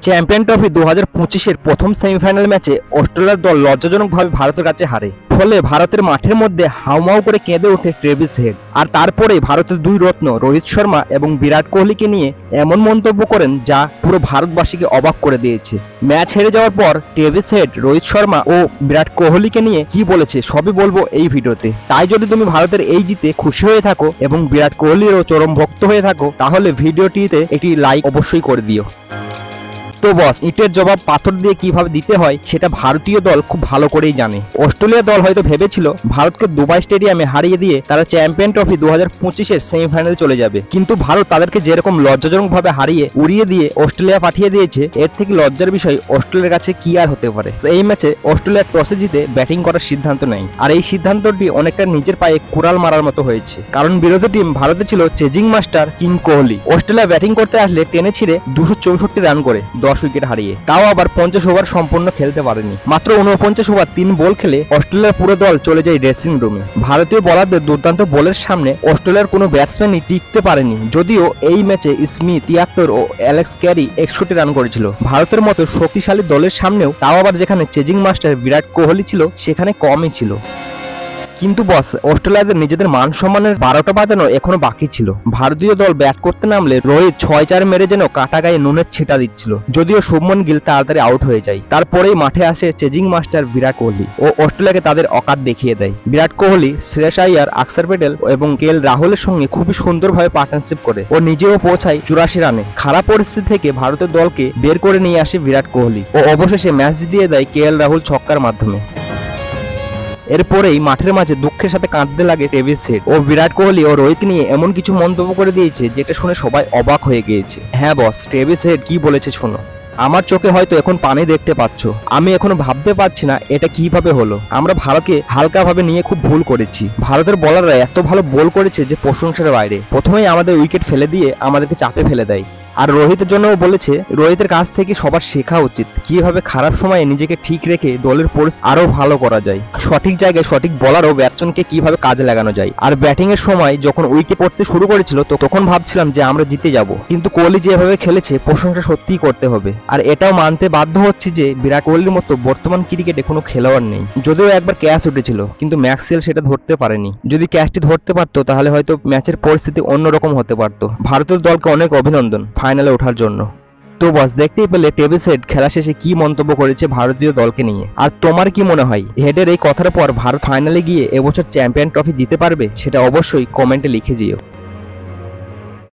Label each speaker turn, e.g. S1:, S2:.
S1: Champion trophy 2025-এর প্রথম semifinal ম্যাচে অস্ট্রেলিয়ার দল লজ্জাজনকভাবে ভারতের কাছে হারে। ফলে ভারতের মাঠের মধ্যে হাউমাউ করে কেঁদে ওঠে ট্রেভিস হেড। আর তারপরে ভারতের দুই রত্ন রোহিত শর্মা এবং বিরাট কোহলিকে নিয়ে এমন মন্তব্য করেন যা পুরো ভারতবাসীকে অবাক করে দিয়েছে। ম্যাচ হেরে যাওয়ার পর ট্রেভিস হেড রোহিত শর্মা ও বিরাট কোহলিকে নিয়ে কি বলেছে সবই বলবো এই ভিডিওতে। তাই যদি তুমি ভারতের এই জিতে খুশি হয়ে থাকো এবং বিরাট কোহলিরও চরম ভক্ত হয়ে থাকো তাহলে ভিডিওটিতে একটি লাইক অবশ্যই করে দিও। তো বস, ইটের জবাব পাথর দিয়ে কিভাবে দিতে হয় সেটা ভারতীয় দল খুব ভালো করেই জানে। অস্ট্রেলিয়া দল হয়তো ভেবেছিল ভারতকে দুবাই স্টেডিয়ামে হারিয়ে দিয়ে তারা চ্যাম্পিয়ন ট্রফি 2025-এর সেমিফাইনালে চলে যাবে, কিন্তু ভারত তাদেরকে যেরকম লজ্জাজনকভাবে হারিয়ে উড়িয়ে দিয়ে অস্ট্রেলিয়া পাঠিয়ে দিয়েছে, এর থেকে লজ্জার বিষয় অস্ট্রেলিয়ার কাছে কি আর হতে পারে। এই ম্যাচে অস্ট্রেলিয়া টসে জিতে ব্যাটিং করার সিদ্ধান্ত নেয়, আর এই সিদ্ধান্তটি অনেকটা নিজের পায়ে কুড়াল মারার মতো হয়েছে, কারণ বিরোধী টিম ভারতে ছিল chasing master king Kohli. Australia batting করতে আসলে টেনে ছিঁড়ে 264 রান করে 10 উইকেট হারিয়ে, তাও আবার 50 ওভার সম্পূর্ণ খেলতে পারেনি। মাত্র 49 ওভার 3 বল খেলে অস্ট্রেলিয়ার পুরো দল চলে যায় ড্রেসিং রুমে। ভারতীয় বোলারদের দুর্দান্ত বলের সামনে অস্ট্রেলিয়ার কোনো ব্যাটসম্যানই টিকতে পারেনি, যদিও এই ম্যাচে স্মিথ 73 ও অ্যালেক্স ক্যারি 61 রান করেছিল। ভারতের মতো শক্তিশালী দলের সামনেও, তাও আবার যেখানে চেজিং মাস্টার বিরাট কোহলি ছিল সেখানে কমই ছিল। কিন্তু বস, অস্ট্রেলিয়াদের নিজেদের মান সম্মানের 12টা বাজানো এখনো বাকি ছিল। ভারতীয় দল ব্যাট করতে নামলে রোহিত 6-4 মেরে যেন কাটা গায়ে নুনের ছিটা দিচ্ছিল, যদিও শুভমন গিল তাড়াতাড়ি আউট হয়ে যায়। তারপরেই মাঠে আসে চেজিং মাস্টার বিরাট কোহলি ও অস্ট্রেলিয়াকে তাদের অকাত দেখিয়ে দেয়। বিরাট কোহলি শ্রেয়স আইয়ার, অক্ষর প্যাটেল এবং কেএল রাহুলের সঙ্গে খুবই সুন্দরভাবে পার্টনারশিপ করে ও নিজেও পৌঁছায় 84 রানে। খারাপ পরিস্থিতি থেকে ভারতের দলকে বের করে নিয়ে আসে বিরাট কোহলি ও অবশেষে ম্যাচ জিতিয়ে দেয় কেএল রাহুল ছক্কার মাধ্যমে। এরপরেই মাঠের মাঝে দুঃখের সাথে কাঁদতে লাগে ট্রেভিস হেড ও বিরাট কোহলি ও রোহিত নিয়ে এমন কিছু মন্তব্য করে দিয়েছে যেটা শুনে সবাই অবাক হয়ে গিয়েছে। হ্যাঁ বস, ট্রেভিস হেড কি বলেছে শোনো। আমার চোখে হয়তো এখন পানি দেখতে পাচ্ছ, আমি এখনো ভাবতে পারছি না এটা কিভাবে হলো। আমরা ভারতকে হালকাভাবে নিয়ে খুব ভুল করেছি। ভারতের বোলাররা এত ভালো বল করেছে যে প্রশংসার বাইরে। প্রথমেই আমাদের উইকেট ফেলে দিয়ে আমাদেরকে চাপে ফেলে দেয়। আর রোহিতের জন্যও বলেছে রোহিতের কাছ থেকে সবার শেখা উচিত কিভাবে খারাপ সময়ে নিজেকে ঠিক রেখে দলের পরিস্থিতি আরো ভালো করা যায়, সঠিক জায়গায় সঠিক বলার ও ব্যাটসম্যানকে কিভাবে কাজে লাগানো যায়। আর ব্যাটিং এর সময় যখন উইকেট পড়তে শুরু করেছিল তখন ভাবছিলাম যে আমরা জিতে যাব, কিন্তু কোহলি যেভাবে খেলেছে প্রশংসা সত্যিই করতে হবে। আর এটাও মানতে বাধ্য হচ্ছি যে বিরাট কোহলির মতো বর্তমান ক্রিকেটে কোনো খেলোয়াড় নেই। যদিও একবার ক্যাচ উঠেছিল কিন্তু ম্যাক্সওয়েল সেটা ধরতে পারেনি। যদি ক্যাচটি ধরতে পারতো তাহলে হয়তো ম্যাচের পরিস্থিতি অন্যরকম হতে পারতো। ভারতের দলকে অনেক অভিনন্দন ফাইনালে ওঠার জন্য। তো বস, দেখতেই পেলে ট্রেভিস হেড খেলা শেষে কি মন্তব্য করেছে ভারতীয় দলকে নিয়ে। আর তোমার কি মনে হয় হেডের এই কথার পর ভারত ফাইনালে গিয়ে এবছর চ্যাম্পিয়ন ট্রফি জিতে পারবে? সেটা অবশ্যই কমেন্টে লিখে দিও।